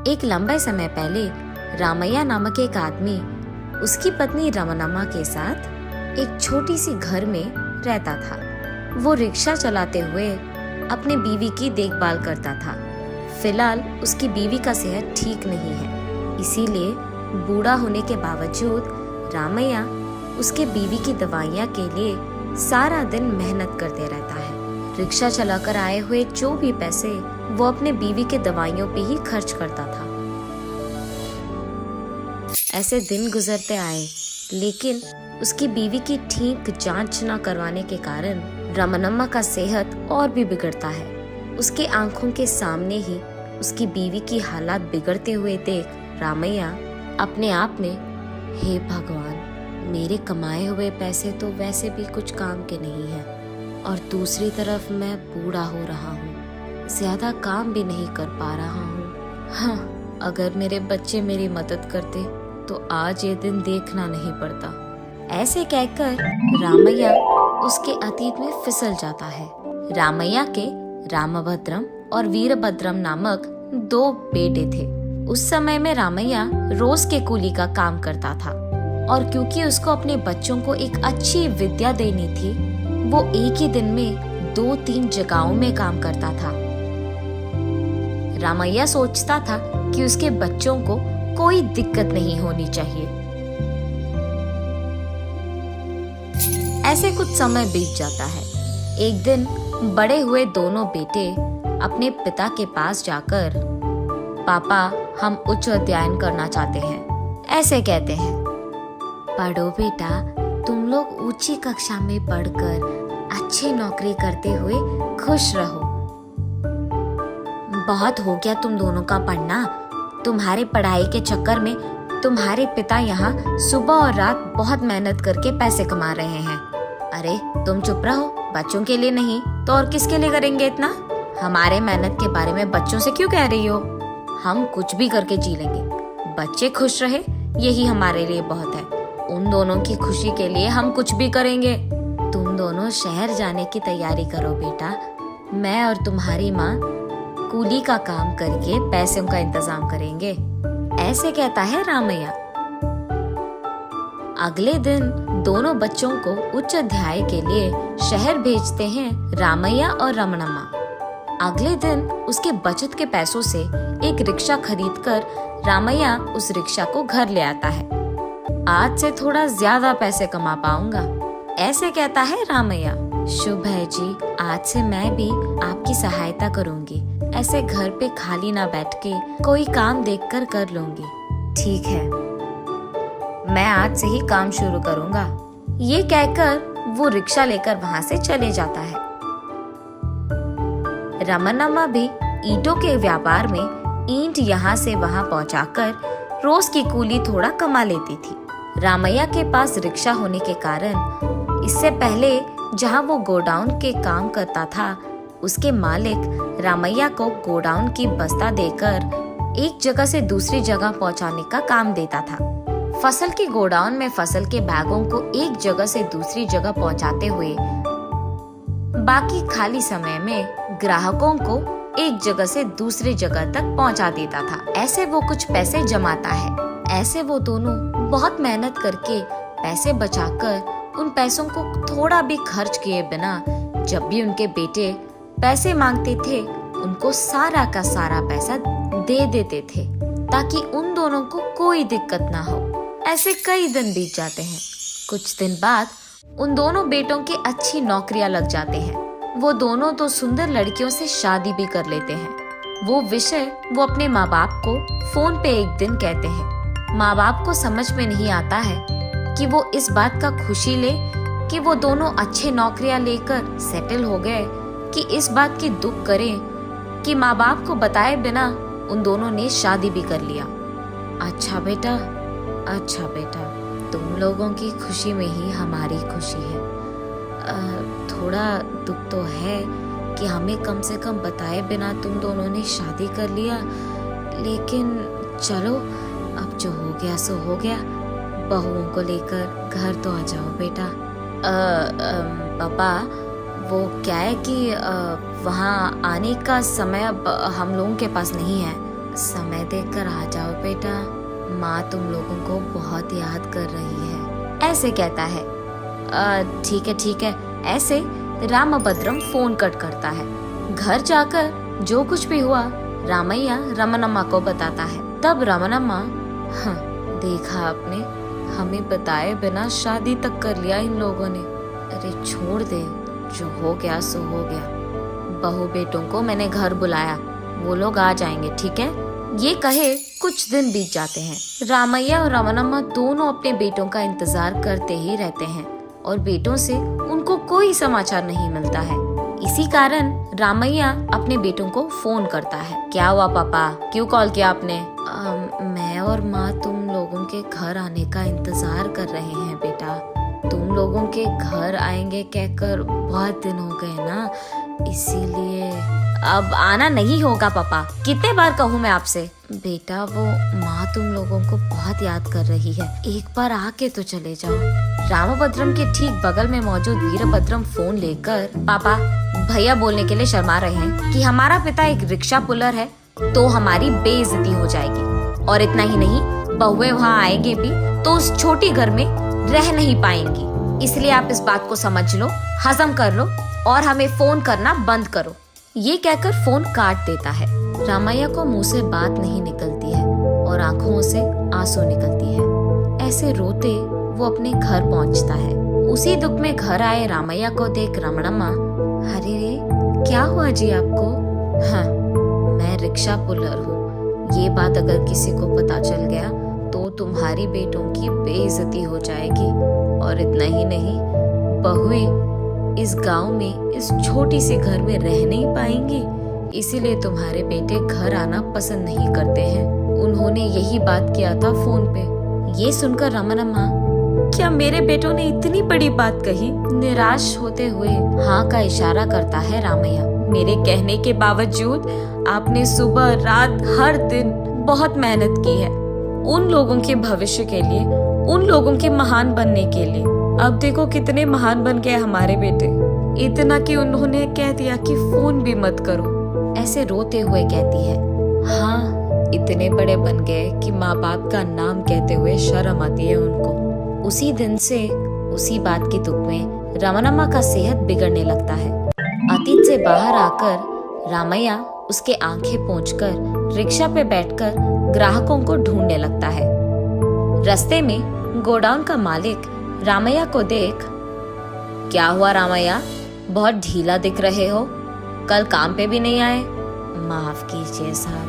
एक लंबे समय पहले रामैया नामक एक आदमी उसकी पत्नी रमनम्मा के साथ एक छोटी सी घर में रहता था। वो रिक्शा चलाते हुए अपने बीवी की देखभाल करता था। फिलहाल उसकी बीवी का सेहत ठीक नहीं है, इसीलिए बूढ़ा होने के बावजूद रामैया उसके बीवी की दवाइयाँ के लिए सारा दिन मेहनत करते रहता है। रिक्शा चलाकर आए हुए जो भी पैसे वो अपने बीवी के दवाइयों पे ही खर्च करता था। ऐसे दिन गुजरते आए, लेकिन उसकी बीवी की ठीक जांच न करवाने के कारण रमनम्मा का सेहत और भी बिगड़ता है। उसके आंखों के सामने ही उसकी बीवी की हालात बिगड़ते हुए देख रामैया अपने आप में, हे भगवान, मेरे कमाए हुए पैसे तो वैसे भी कुछ काम के नहीं हैं और दूसरी तरफ मैं बूढ़ा हो रहा हूँ, ज्यादा काम भी नहीं कर पा रहा हूँ। हाँ, अगर मेरे बच्चे मेरी मदद करते तो आज ये दिन देखना नहीं पड़ता। ऐसे कहकर रामैया उसके अतीत में फिसल जाता है। रामैया के रामभद्रम और वीरभद्रम नामक 2 बेटे थे। उस समय में रामैया रोज के कूली का काम करता था और क्योंकि उसको अपने बच्चों को एक अच्छी विद्या देनी थी, वो एक ही दिन में 2-3 जगहों में काम करता था। रामैया सोचता था कि उसके बच्चों को कोई दिक्कत नहीं होनी चाहिए। ऐसे कुछ समय बीत जाता है। एक दिन बड़े हुए दोनों बेटे अपने पिता के पास जाकर, पापा, हम उच्च अध्ययन करना चाहते हैं, ऐसे कहते हैं। पढ़ो बेटा, तुम लोग ऊंची कक्षा में पढ़कर अच्छी नौकरी करते हुए खुश रहो। बहुत हो गया तुम दोनों का पढ़ना। तुम्हारे पढ़ाई के चक्कर में तुम्हारे पिता यहाँ सुबह और रात बहुत मेहनत करके पैसे कमा रहे हैं। अरे तुम चुप रहो, बच्चों के लिए नहीं तो और किसके लिए करेंगे इतना? हमारे मेहनत के बारे में बच्चों से क्यों कह रही हो? हम कुछ भी करके जी लेंगे, बच्चे खुश रहे यही हमारे लिए बहुत है। उन दोनों की खुशी के लिए हम कुछ भी करेंगे। तुम दोनों शहर जाने की तैयारी करो बेटा, मैं और तुम्हारी माँ कूली का काम करके पैसों का इंतजाम करेंगे, ऐसे कहता है रामैया। अगले दिन दोनों बच्चों को उच्च अध्याय के लिए शहर भेजते हैं रामैया और रमनम्मा। अगले दिन उसके बचत के पैसों से एक रिक्शा खरीदकर रामैया उस रिक्शा को घर ले आता है। आज से थोड़ा ज्यादा पैसे कमा पाऊंगा, ऐसे कहता है रामैया। शुभ है जी, आज से मैं भी आपकी सहायता करूंगी। ऐसे घर पे खाली ना बैठ के कोई काम देखकर कर लूंगी। ठीक है, मैं आज से ही काम शुरू करूंगा। ये कहकर वो रिक्शा लेकर वहाँ से चले जाता है। रमनम्मा भी ईंटों के व्यापार में ईंट यहाँ से वहाँ पहुँचाकर रोज की कूली थोड़ा कमा लेती थी। रामैया के पास रिक्शा होने के कारण इससे पहले जहाँ वो गोडाउन के काम करता था, उसके मालिक रामैया को गोडाउन की बस्ता देकर एक जगह से दूसरी जगह पहुँचाने का काम देता था। फसल के गोडाउन में फसल के बैगों को एक जगह से दूसरी जगह पहुँचाते हुए बाकी खाली समय में ग्राहकों को एक जगह से दूसरी जगह तक पहुँचा देता था। ऐसे वो कुछ पैसे जमाता है। ऐसे वो दोनों बहुत मेहनत करके पैसे बचाकर उन पैसों को थोड़ा भी खर्च किए बिना जब भी उनके बेटे पैसे मांगते थे, उनको सारा का सारा पैसा दे देते थे ताकि उन दोनों को कोई दिक्कत ना हो। ऐसे कई दिन बीत जाते हैं। कुछ दिन बाद उन दोनों बेटों की अच्छी नौकरियां लग जाते हैं। वो दोनों तो सुंदर लड़कियों से शादी भी कर लेते हैं। वो विषय वो अपने माँ बाप को फोन पे एक दिन कहते हैं। माँ बाप को समझ में नहीं आता है कि वो इस बात का खुशी ले कि वो दोनों अच्छे नौकरियां लेकर सेटल हो गए, कि इस बात की दुख करें कि माँ बाप को बताए बिना उन दोनों ने शादी भी कर लिया। अच्छा बेटा, तुम लोगों की खुशी में ही हमारी खुशी है। थोड़ा दुख तो है कि हमें कम से कम बताए बिना तुम दोनों ने शादी कर लिया, लेकिन चलो अब जो हो गया सो हो गया। बहुओं को लेकर घर तो आ जाओ बेटा। पापा, वो क्या है कि वहाँ आने का समय अब हम लोगों के पास नहीं है। समय देखकर आ जाओ बेटा, माँ तुम लोगों को बहुत याद कर रही है, ऐसे कहता है। ठीक है ठीक है, ऐसे रामभद्रम फोन कट करता है। घर जाकर जो कुछ भी हुआ रामैया रमनम्मा को बताता है। तब रमनम्मा, हाँ देखा आपने, हमें बताए बिना शादी तक कर लिया इन लोगों ने। अरे छोड़ दे, जो हो गया सो हो गया। बहू बेटों को मैंने घर बुलाया, वो लोग आ जाएंगे, ठीक है। ये कहे कुछ दिन बीत जाते हैं। रामैया और रमनम्मा दोनों अपने बेटों का इंतजार करते ही रहते हैं और बेटों से उनको कोई समाचार नहीं मिलता है। इसी कारण रामैया अपने बेटों को फोन करता है। क्या हुआ पापा, क्यों कॉल किया आपने? मैं और माँ तुम लोगों के घर आने का इंतजार कर रहे हैं बेटा। तुम लोगों के घर आएंगे कहकर बहुत दिन हो गए ना, इसीलिए। अब आना नहीं होगा पापा, कितने बार कहूँ मैं आपसे? बेटा वो माँ तुम लोगों को बहुत याद कर रही है, एक बार आके तो चले जाओ। रामभद्रम के ठीक बगल में मौजूद वीरभद्रम फोन लेकर, पापा भैया बोलने के लिए शर्मा रहे हैं कि हमारा पिता एक रिक्शा पुलर है तो हमारी बेइज्जती हो जाएगी, और इतना ही नहीं, बहुएं वहाँ आएंगे भी तो उस छोटी घर में रह नहीं पाएंगी। इसलिए आप इस बात को समझ लो, हजम कर लो और हमें फोन करना बंद करो। ये कहकर फोन काट देता है। रामैया को मुंह से बात नहीं निकलती है और आंखों से आंसू निकलती है। ऐसे रोते वो अपने घर पहुंचता है। उसी दुख में घर आए रामैया को देख रमणम्मा, अरे रे क्या हुआ जी आपको? हाँ मैं रिक्शा पुलर हूँ, ये बात अगर किसी को पता चल गया तो तुम्हारी बेटों की बेइज्जती हो जाएगी, और इतना ही नहीं, बहुएं इस गांव में इस छोटी सी घर में रह नहीं पाएंगी, इसीलिए तुम्हारे बेटे घर आना पसंद नहीं करते हैं। उन्होंने यही बात किया था फोन पे। ये सुनकर रमनम्मा, क्या मेरे बेटों ने इतनी बड़ी बात कही? निराश होते हुए हाँ का इशारा करता है रामैया। मेरे कहने के बावजूद आपने सुबह रात हर दिन बहुत मेहनत की है उन लोगों के भविष्य के लिए, उन लोगों के महान बनने के लिए। अब देखो कितने महान बन गए हमारे बेटे, इतना कि उन्होंने कह दिया कि फोन भी मत करो। ऐसे रोते हुए कहती है, हाँ इतने बड़े बन गए कि माँ बाप का नाम कहते हुए शर्म आती है उनको। उसी दिन से उसी बात के दुख में रमनम्मा का सेहत बिगड़ने लगता है। अतीत से बाहर आकर रामैया उसके आंखें पोंछकर रिक्शा पे बैठकर ग्राहकों को ढूंढने लगता है। रास्ते में गोडाउन का मालिक रामैया को देख, क्या हुआ रामैया, बहुत ढीला दिख रहे हो, कल काम पे भी नहीं आए? माफ कीजिए साहब,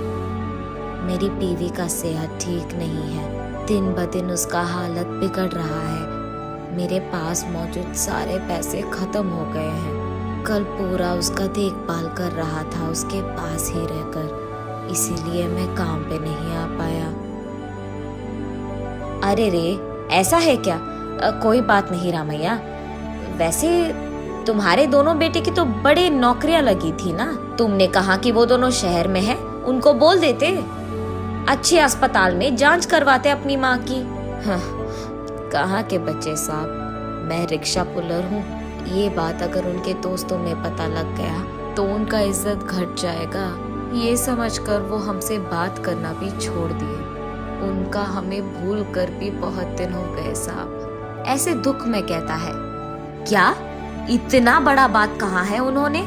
मेरी बीवी का सेहत ठीक नहीं है, दिन ब दिन उसका हालत बिगड़ रहा है। मेरे पास मौजूद सारे पैसे खत्म हो गए हैं, कल पूरा उसका देखभाल कर रहा था उसके पास ही रहकर, इसीलिए मैं काम पे नहीं आ पाया। अरे रे ऐसा है क्या? कोई बात नहीं रामैया, वैसे तुम्हारे दोनों बेटे की तो बड़े नौकरियां लगी थी ना, तुमने कहा कि वो दोनों शहर में हैं, उनको बोल देते, अच्छे अस्पताल में जांच करवाते अपनी माँ की। हाँ, कहाँ के बच्चे साहब, मैं रिक्शा पुलर हूँ, ये बात अगर उनके दोस्तों में पता लग गया तो उनका इज्जत घट जाएगा, ये समझकर वो हमसे बात करना भी छोड़ दिए। उनका हमें भूल कर भी बहुत दिन हो गए साहब। ऐसे दुख में कहता है, क्या इतना बड़ा बात कहा है उन्होंने?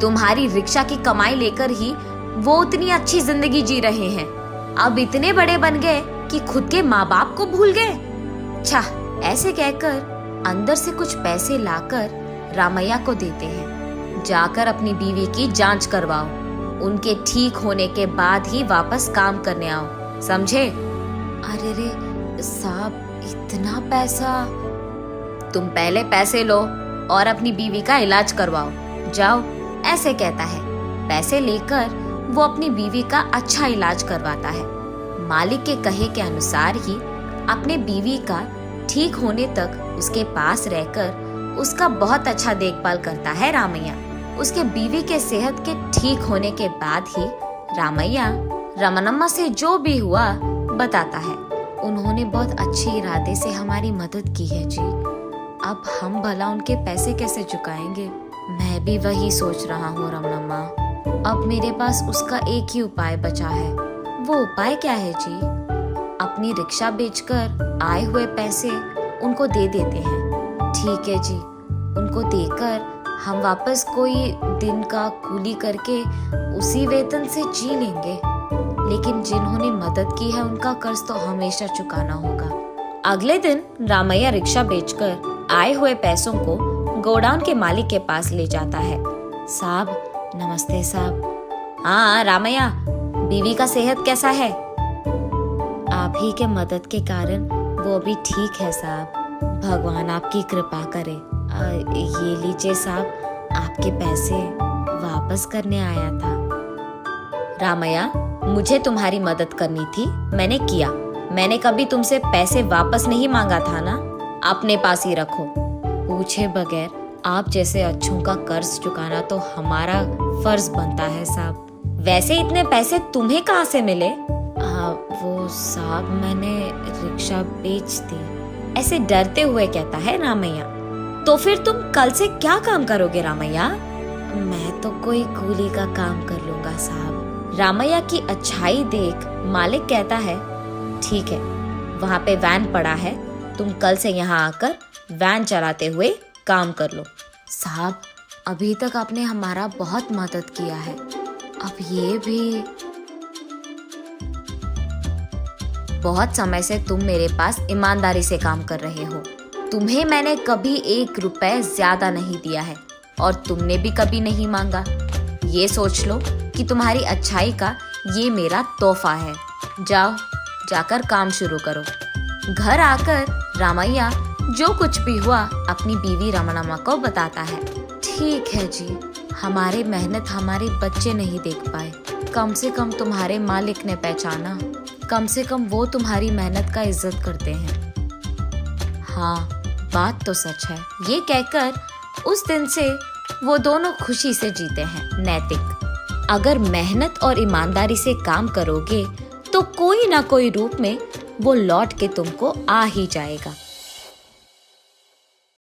तुम्हारी रिक्शा की कमाई लेकर ही वो उतनी अच्छी जिंदगी जी रहे हैं, अब इतने बड़े बन गए कि खुद के माँ बाप को भूल गए। अच्छा, ऐसे कहकर अंदर से कुछ पैसे लाकर रामैया को देते हैं, जाकर अपनी बीवी की जांच करवाओ, उनके ठीक होने के बाद ही वापस काम करने आओ, समझे? अरे रे साहब, इतना पैसा? तुम पहले पैसे लो और अपनी बीवी का इलाज करवाओ, जाओ, ऐसे कहता है। पैसे लेकर वो अपनी बीवी का अच्छा इलाज करवाता है। मालिक के कहे के अनुसार ही अपने बीवी का ठीक होने तक उसके पास रहकर उसका बहुत अच्छा देखभाल करता है रामैया। उसके बीवी के सेहत के ठीक होने के बाद ही रामैया रमनम्मा से जो भी हुआ बताता है। उन्होंने बहुत अच्छे इरादे से हमारी मदद की है जी, अब हम भला उनके पैसे कैसे चुकाएंगे? मैं भी वही सोच रहा हूँ रमनम्मा, अब मेरे पास उसका एक ही उपाय बचा है, वो उपाय क्या है जी? अपनी रिक्शा बेचकर आए हुए पैसे उनको दे देते हैं। ठीक है जी, उनको देकर हम वापस कोई दिन का कूली करके उसी वेतन से जी लेंगे। लेकिन जिन्होंने मदद की है उनका कर्ज तो हमेशा चुकाना होगा। अगले दिन रामैया रिक्शा बेचकर आए हुए पैसों को गोडाउन के मालिक के पास ले जाता है। साहब नमस्ते साहब। हाँ रामैया, बीवी का सेहत कैसा है? आप ही के मदद के कारण वो अभी ठीक है साहब। भगवान आपकी कृपा करे। ये लीजिए साहब, आपके पैसे वापस करने आया था। रामैया, मुझे तुम्हारी मदद करनी थी, मैंने किया। मैंने कभी तुमसे पैसे वापस नहीं मांगा था ना, अपने पास ही रखो। पूछे बगैर आप जैसे अच्छों का कर्ज चुकाना तो हमारा फर्ज बनता है साहब। वैसे इतने पैसे तुम्हें कहाँ से मिले? वो साहब मैंने रिक्शा बेच दी। ऐसे डरते हुए कहता है रामैया। तो फिर तुम कल से क्या काम करोगे रामैया? मैं तो कोई कूली का काम कर लूंगा साहब। रामैया की अच्छाई देख मालिक कहता है, ठीक है, वहाँ पे वैन पड़ा है, तुम कल से यहाँ आकर वैन चलाते हुए काम कर लो। साहब अभी तक आपने हमारा बहुत मदद किया है, अब ये भी। बहुत समय से तुम मेरे पास ईमानदारी से काम कर रहे हो। तुम्हें मैंने कभी 1 रुपए ज्यादा नहीं दिया है और तुमने भी कभी नहीं मांगा। ये सोच लो कि तुम्हारी अच्छाई का ये मेरा तोहफा है। जाओ, जाकर काम शुरू करो। घर आकर रामैया जो कुछ भी हुआ अपनी बीवी रमणम्मा को बताता है। ठीक है जी, हमारी मेहनत हमारे बच्चे नहीं देख पाए, कम से कम तुम्हारे मालिक ने पहचाना। कम से कम वो तुम्हारी मेहनत का इज्जत करते हैं। हाँ, बात तो सच है। ये कहकर उस दिन से वो दोनों खुशी से जीते हैं। नैतिक, अगर मेहनत और ईमानदारी से काम करोगे तो कोई ना कोई रूप में वो लौट के तुमको आ ही जाएगा।